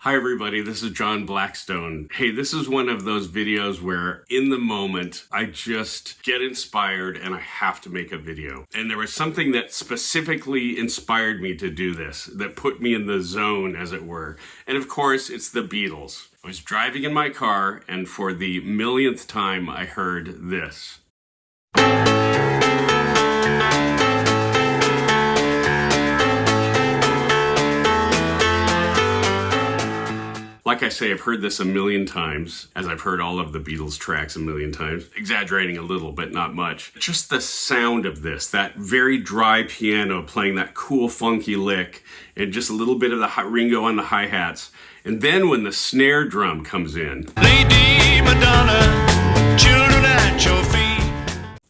Hi everybody, this is John Blackstone. Hey, this is one of those videos where in the moment I just get inspired and I have to make a video. And there was something that specifically inspired me to do this, that put me in the zone, as it were. And of course, it's the Beatles. I was driving in my car and for the millionth time I heard this. Like I say, I've heard this a million times, as I've heard all of the Beatles tracks a million times. Exaggerating a little, but not much. Just the sound of this, that very dry piano playing that cool funky lick, and just a little bit of the Ringo on the hi-hats. And then when the snare drum comes in, Lady Madonna, children at your feet.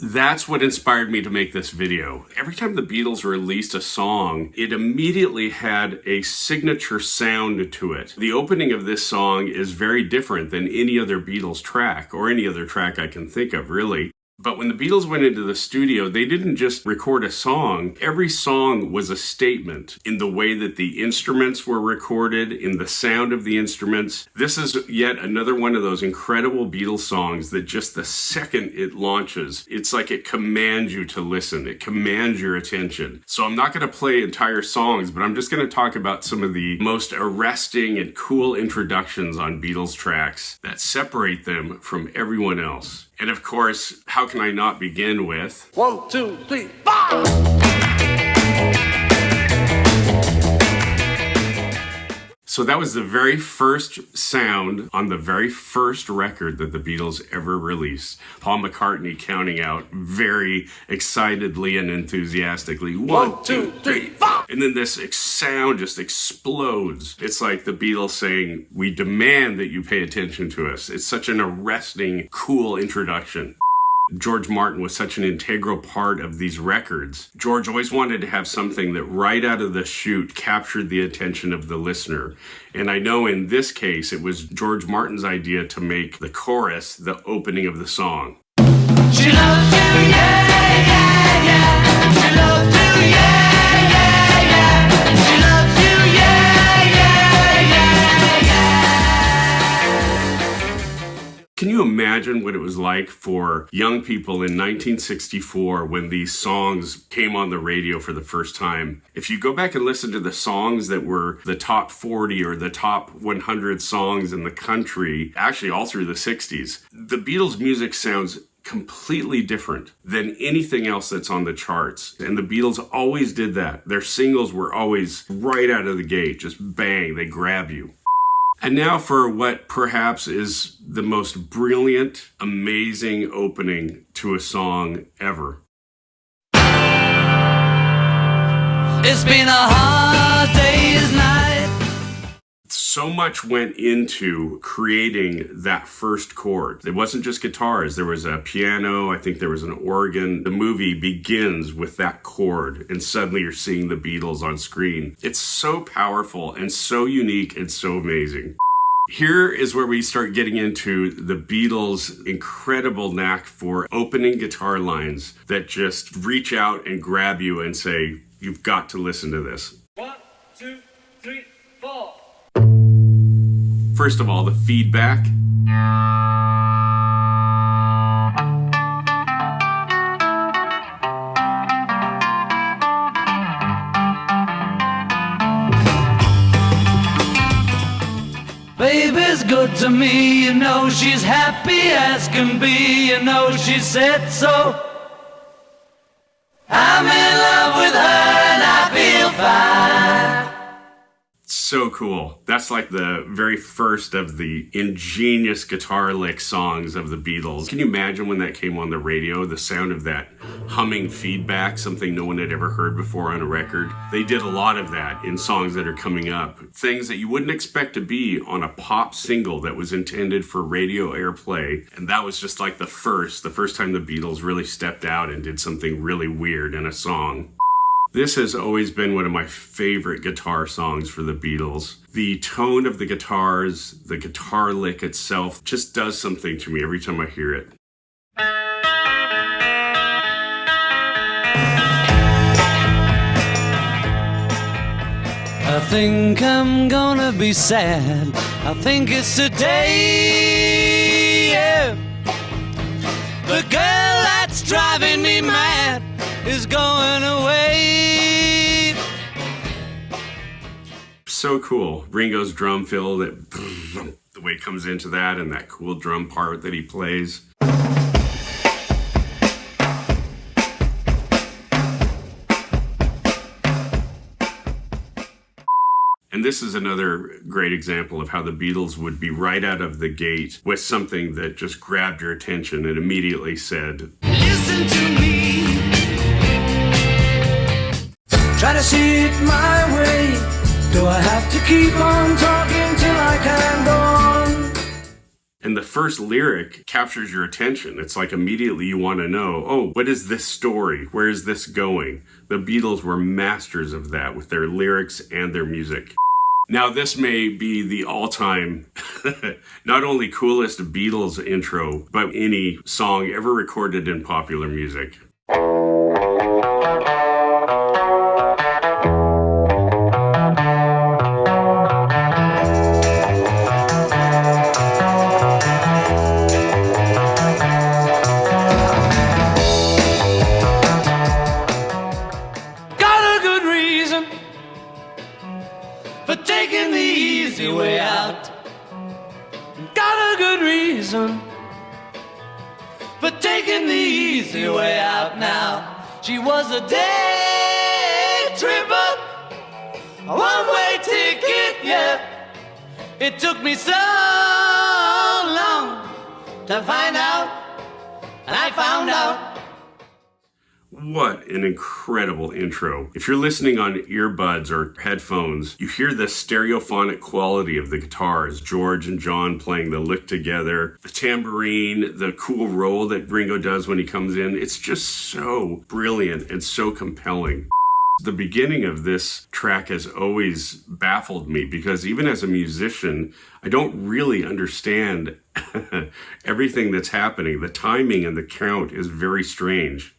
That's what inspired me to make this video. Every time the Beatles released a song, it immediately had a signature sound to it. The opening of this song is very different than any other Beatles track, or any other track I can think of, really. But when the Beatles went into the studio, they didn't just record a song. Every song was a statement in the way that the instruments were recorded, in the sound of the instruments. This is yet another one of those incredible Beatles songs that just the second it launches, it's like it commands you to listen. It commands your attention. So I'm not going to play entire songs, but I'm just going to talk about some of the most arresting and cool introductions on Beatles tracks that separate them from everyone else. And of course, how can I not begin with 1, 2, 3, 4! So that was the very first sound on the very first record that the Beatles ever released. Paul McCartney counting out very excitedly and enthusiastically. 1, 2, 3, 4! And then this sound just explodes. It's like the Beatles saying, "We demand that you pay attention to us." It's such an arresting, cool introduction. George Martin was such an integral part of these records. George always wanted to have something that right out of the chute captured the attention of the listener. And I know in this case, it was George Martin's idea to make the chorus the opening of the song. She loves you, yeah, yeah, yeah. She loves you, yeah, yeah, yeah. She loves you, yeah, yeah, yeah, yeah. Can you imagine what it was like for young people in 1964 when these songs came on the radio for the first time? If you go back and listen to the songs that were the top 40 or the top 100 songs in the country, actually all through the 60s, the Beatles' music sounds completely different than anything else that's on the charts. And the Beatles always did that. Their singles were always right out of the gate, just bang, they grab you. And now for what perhaps is the most brilliant, amazing opening to a song ever. It's been a hard day's night. So much went into creating that first chord. It wasn't just guitars. There was a piano. I think there was an organ. The movie begins with that chord, and suddenly you're seeing the Beatles on screen. It's so powerful and so unique and so amazing. Here is where we start getting into the Beatles' incredible knack for opening guitar lines that just reach out and grab you and say, "You've got to listen to this." 1, 2, 3, 4. First of all, the feedback. Baby's good to me, you know she's happy as can be, you know she said so. I'm in love with her and I feel fine. So cool. That's like the very first of the ingenious guitar lick songs of the Beatles. Can you imagine when that came on the radio, the sound of that humming feedback, something no one had ever heard before on a record? They did a lot of that in songs that are coming up. Things that you wouldn't expect to be on a pop single that was intended for radio airplay. And that was just like the first time the Beatles really stepped out and did something really weird in a song. This has always been one of my favorite guitar songs for the Beatles. The tone of the guitars, the guitar lick itself, just does something to me every time I hear it. I think I'm gonna be sad. I think it's today. Yeah. The girl that's driving me mad is going away. So cool. Ringo's drum fill, that the way it comes into that, and that cool drum part that he plays. And this is another great example of how the Beatles would be right out of the gate with something that just grabbed your attention and immediately said, Listen to me. Try to see it my way. Do I have to keep on talking till I can go on? and the first lyric captures your attention. It's like immediately you want to know, oh, what is this story? Where is this going? The Beatles were masters of that with their lyrics and their music. Now, this may be the all-time, not only coolest Beatles intro, but any song ever recorded in popular music. Got a good reason for taking the easy way out. Got a good reason for taking the easy way out now. She was a day tripper, a one-way ticket, yeah. It took me so long to find out, and I found out. What an incredible intro. If you're listening on earbuds or headphones, you hear the stereophonic quality of the guitars, George and John playing the lick together, the tambourine, the cool roll that Ringo does when he comes in. It's just so brilliant and so compelling. The beginning of this track has always baffled me because even as a musician, I don't really understand everything that's happening. The timing and the count is very strange.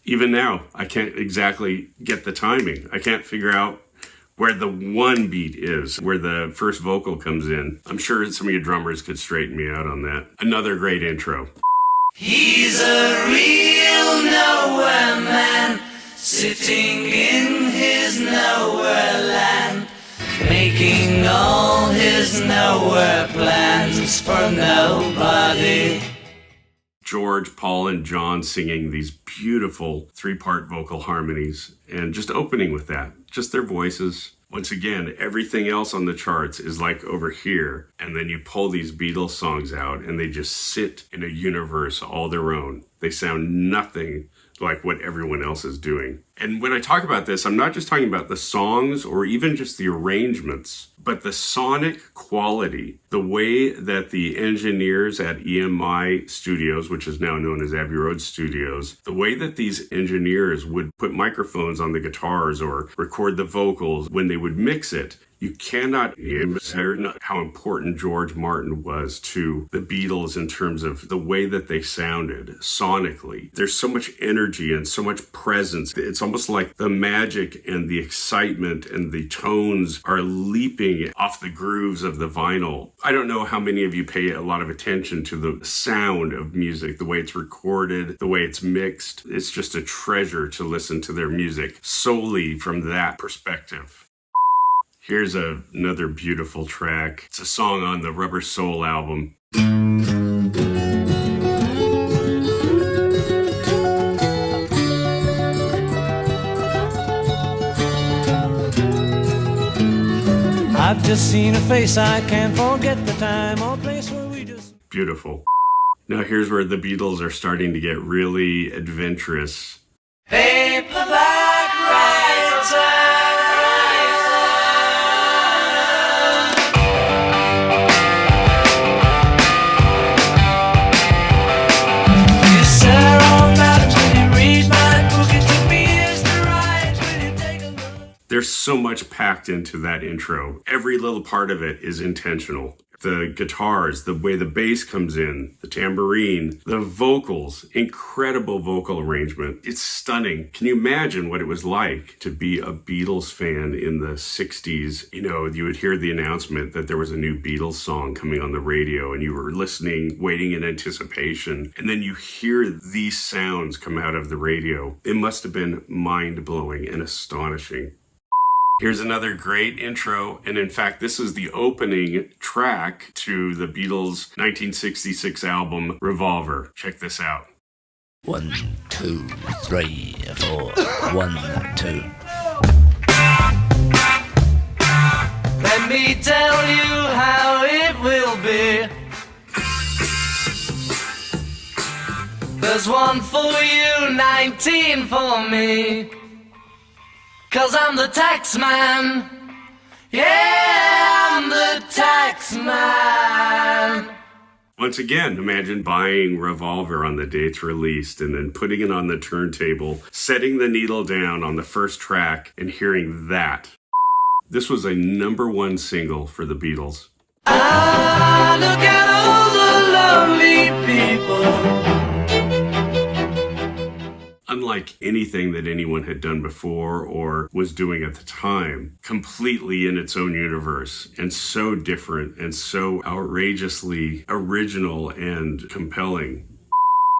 Even now, I can't exactly get the timing. I can't figure out where the one beat is, where the first vocal comes in. I'm sure some of you drummers could straighten me out on that. Another great intro. He's a real nowhere man, sitting in his nowhere land, making all his nowhere plans for nobody. George, Paul, and John singing these beautiful three-part vocal harmonies, and just opening with that, just their voices. Once again, everything else on the charts is like over here, and then you pull these Beatles songs out, and they just sit in a universe all their own. They sound nothing like what everyone else is doing. And when I talk about this, I'm not just talking about the songs or even just the arrangements, but the sonic quality, the way that the engineers at EMI Studios, which is now known as Abbey Road Studios, the way that these engineers would put microphones on the guitars or record the vocals when they would mix it. You cannot imagine how important George Martin was to the Beatles in terms of the way that they sounded sonically. There's so much energy and so much presence. It's almost like the magic and the excitement and the tones are leaping off the grooves of the vinyl. I don't know how many of you pay a lot of attention to the sound of music, the way it's recorded, the way it's mixed. It's just a treasure to listen to their music solely from that perspective. Here's another beautiful track. It's a song on the Rubber Soul album. I've just seen a face, I can't forget the time or place where we just... Beautiful. Now here's where the Beatles are starting to get really adventurous. Paperback writer. There's so much packed into that intro. Every little part of it is intentional. The guitars, the way the bass comes in, the tambourine, the vocals, incredible vocal arrangement. It's stunning. Can you imagine what it was like to be a Beatles fan in the 60s? You know, you would hear the announcement that there was a new Beatles song coming on the radio and you were listening, waiting in anticipation, and then you hear these sounds come out of the radio. It must have been mind-blowing and astonishing. Here's another great intro, and in fact, this is the opening track to the Beatles' 1966 album, Revolver. Check this out. 1, 2, 3, 4. 1, 2. Let me tell you how it will be. There's 1 for you, 19 for me. 'Cause I'm the tax man. Yeah, I'm the tax man. Once again, imagine buying Revolver on the day it's released and then putting it on the turntable, setting the needle down on the first track and hearing that. This was a #1 single for the Beatles. Ah, look at all the lonely people. Unlike anything that anyone had done before or was doing at the time, completely in its own universe and so different and so outrageously original and compelling.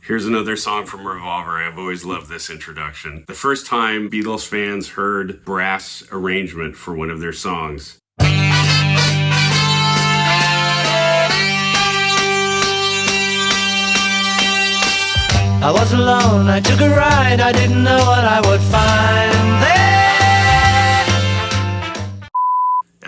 Here's another song from Revolver. I've always loved this introduction. The first time Beatles fans heard brass arrangement for one of their songs, I was alone, I took a ride, I didn't know what I would find there.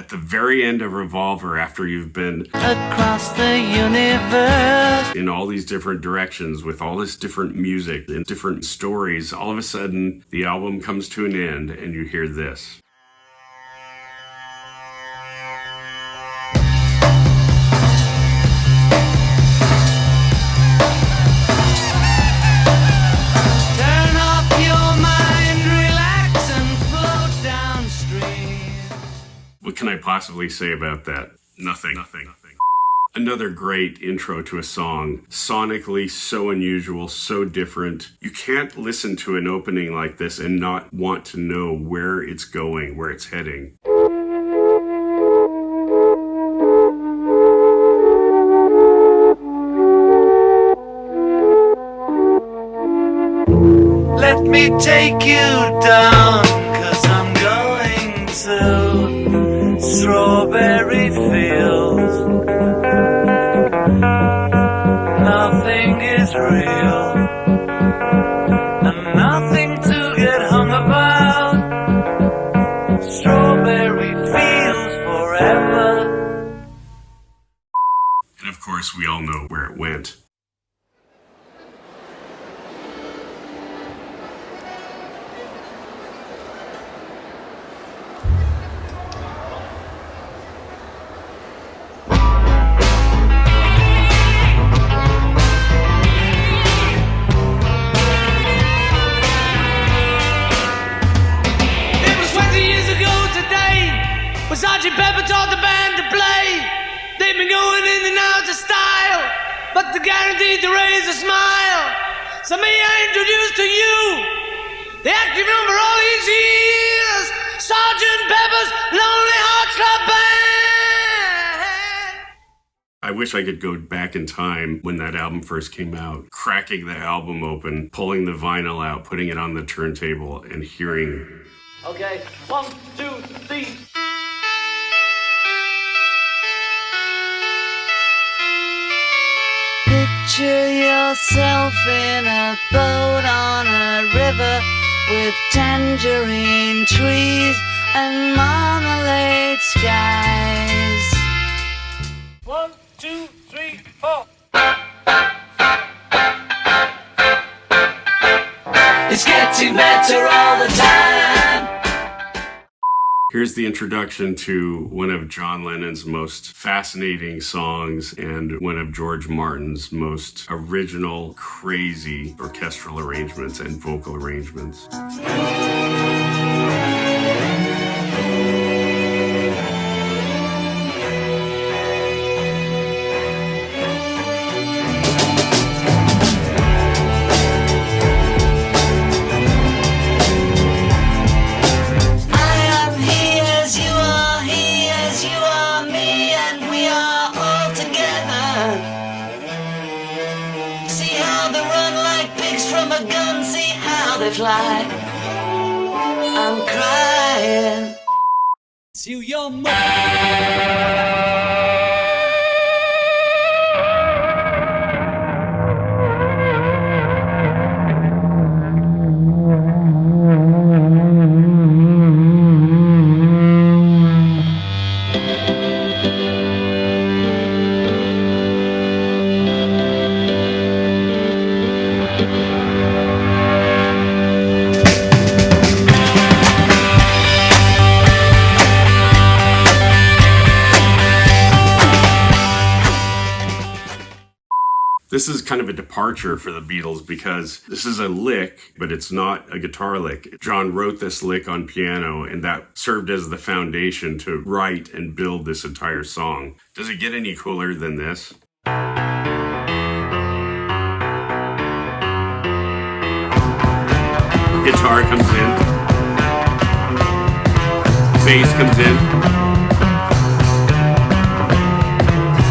at the very end of Revolver, after you've been Across the universe. in all these different directions with all this different music and different stories, all of a sudden the album comes to an end and you hear this. What can I possibly say about that? Nothing. Another great intro to a song. Sonically so unusual, so different. You can't listen to an opening like this and not want to know where it's going, where it's heading. Let me take you down, 'cause I'm going to strawberry fields. Nothing is real, and nothing to get hung about. Strawberry fields forever. And of course, we all know where it went. Sergeant Pepper taught the band to play. They've been going in and out of style, but they're guaranteed to raise a smile. So may I introduce to you the active number all these years, Sergeant Pepper's Lonely Hearts Club Band. I wish I could go back in time when that album first came out, cracking the album open, pulling the vinyl out, putting it on the turntable, and hearing. Okay, 1, 2, 3. Picture yourself in a boat on a river with tangerine trees and marmalade skies. 1, 2, 3, 4. It's getting better all the time. Here's the introduction to one of John Lennon's most fascinating songs and one of George Martin's most original, crazy orchestral arrangements and vocal arrangements. butterfly. I'm crying. To your mother. This is kind of a departure for the Beatles because this is a lick, but it's not a guitar lick. John wrote this lick on piano, and that served as the foundation to write and build this entire song. Does it get any cooler than this? Guitar comes in. Bass comes in.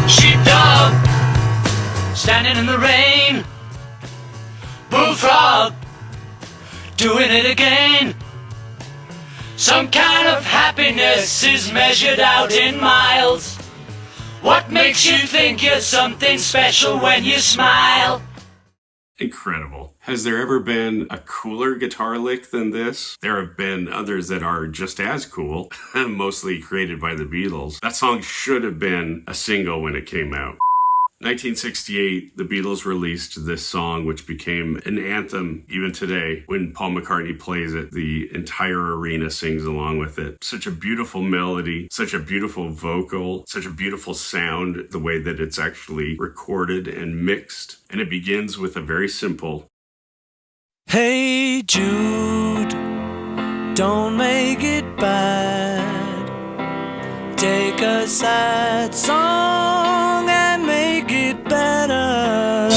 Sheepdog, standing in the rain. Bullfrog, doing it again. Some kind of happiness is measured out in miles. What makes you think you're something special when you smile? Incredible. Has there ever been a cooler guitar lick than this? There have been others that are just as cool, mostly created by the Beatles. That song should have been a single when it came out. 1968, the Beatles released this song, which became an anthem even today. When Paul McCartney plays it, the entire arena sings along with it. Such a beautiful melody, such a beautiful vocal, such a beautiful sound, the way that it's actually recorded and mixed. And it begins with a very simple, Hey Jude, don't make it bad. Take a sad song and make it better.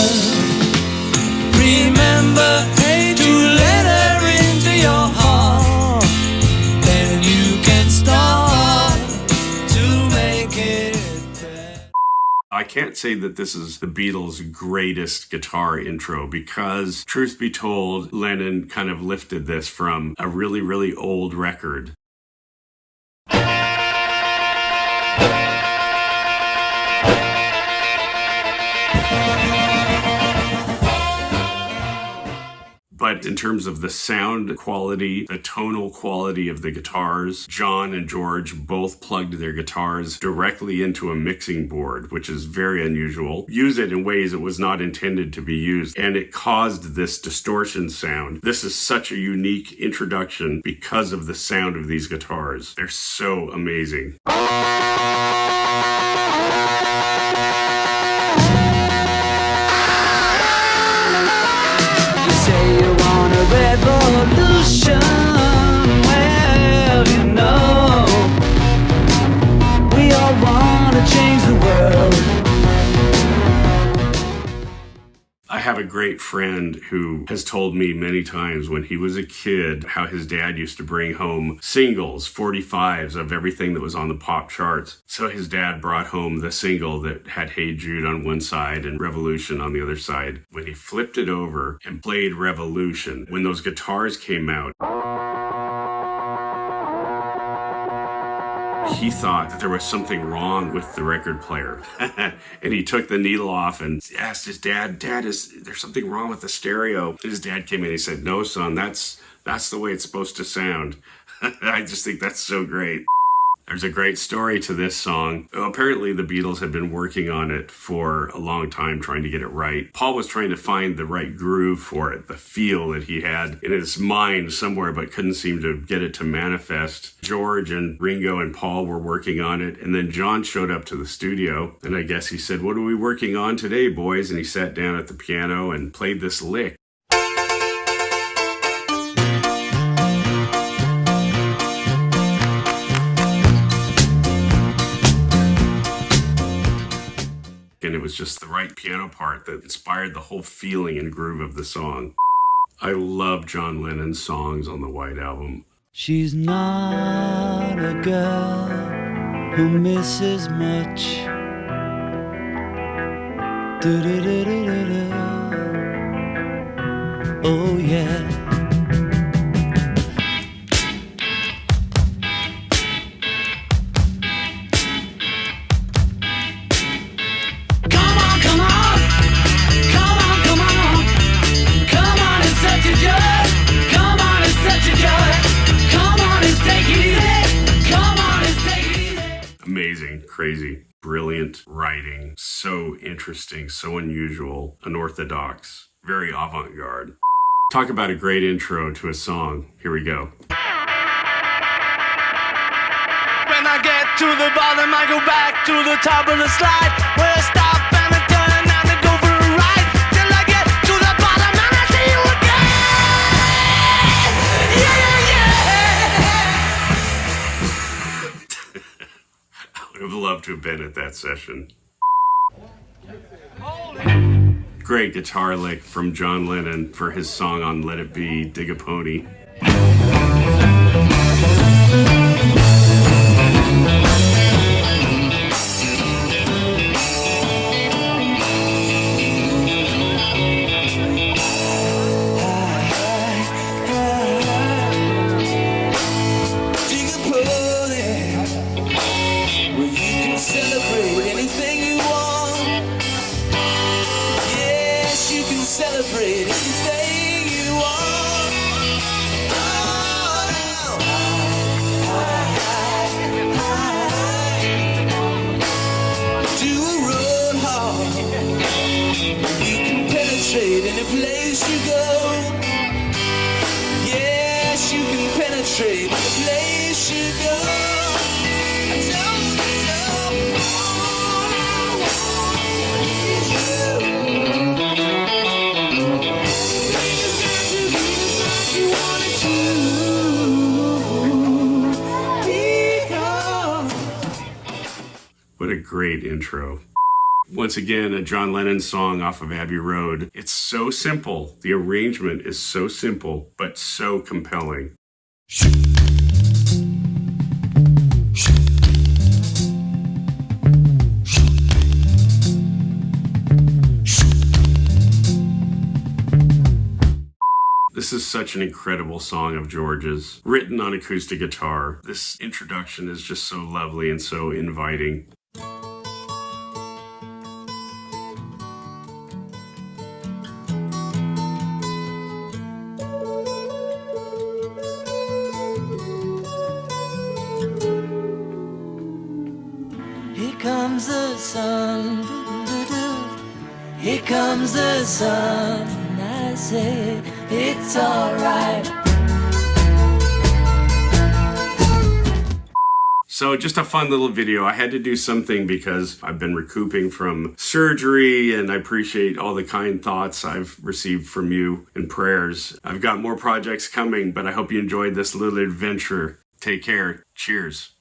Remember, hey, to let her into your heart. Then you can start to make it better. I can't say that this is the Beatles' greatest guitar intro because, truth be told, Lennon kind of lifted this from a really, really old record. But in terms of the sound quality, the tonal quality of the guitars, John and George both plugged their guitars directly into a mixing board, which is very unusual. Use it in ways it was not intended to be used, and it caused this distortion sound. This is such a unique introduction because of the sound of these guitars. They're so amazing. Revolution, well, you know, we all want to change the world. I have a great friend who has told me many times when he was a kid how his dad used to bring home singles, 45s of everything that was on the pop charts. So his dad brought home the single that had Hey Jude on one side and Revolution on the other side. When he flipped it over and played Revolution, when those guitars came out, he thought that there was something wrong with the record player. And he took the needle off and asked his dad, is there something wrong with the stereo? And his dad came in and he said, no, son, that's the way it's supposed to sound. I just think that's so great. There's a great story to this song. Apparently, the Beatles had been working on it for a long time, trying to get it right. Paul was trying to find the right groove for it, the feel that he had in his mind somewhere, but couldn't seem to get it to manifest. George and Ringo and Paul were working on it, and then John showed up to the studio, and I guess he said, "What are we working on today, boys?" And he sat down at the piano and played this lick. And it was just the right piano part that inspired the whole feeling and groove of the song. I love John Lennon's songs on the White Album. She's not a girl who misses much. Do-do-do-do-do-do. Oh yeah. crazy. Brilliant writing, so interesting, so unusual, unorthodox, very avant-garde. Talk about a great intro to a song. Here we go. When I get to the bottom, I go back to the top of the slide, where I stop and I turn and I go for a ride, till I get to the bottom and I see you again. Yeah. I would have loved to have been at that session. Great guitar lick from John Lennon for his song on Let It Be, Dig a Pony. Celebrate anything you want. Do a road hard. You can penetrate any place you go. Yes, you can penetrate any place you go. I don't What a great intro. Once again, a John Lennon song off of Abbey Road. It's so simple. The arrangement is so simple, but so compelling. This is such an incredible song of George's, written on acoustic guitar. This introduction is just so lovely and so inviting. Here comes the sun, here comes the sun, and I say it's alright. So just a fun little video. I had to do something because I've been recouping from surgery, and I appreciate all the kind thoughts I've received from you and prayers. I've got more projects coming, but I hope you enjoyed this little adventure. Take care. Cheers.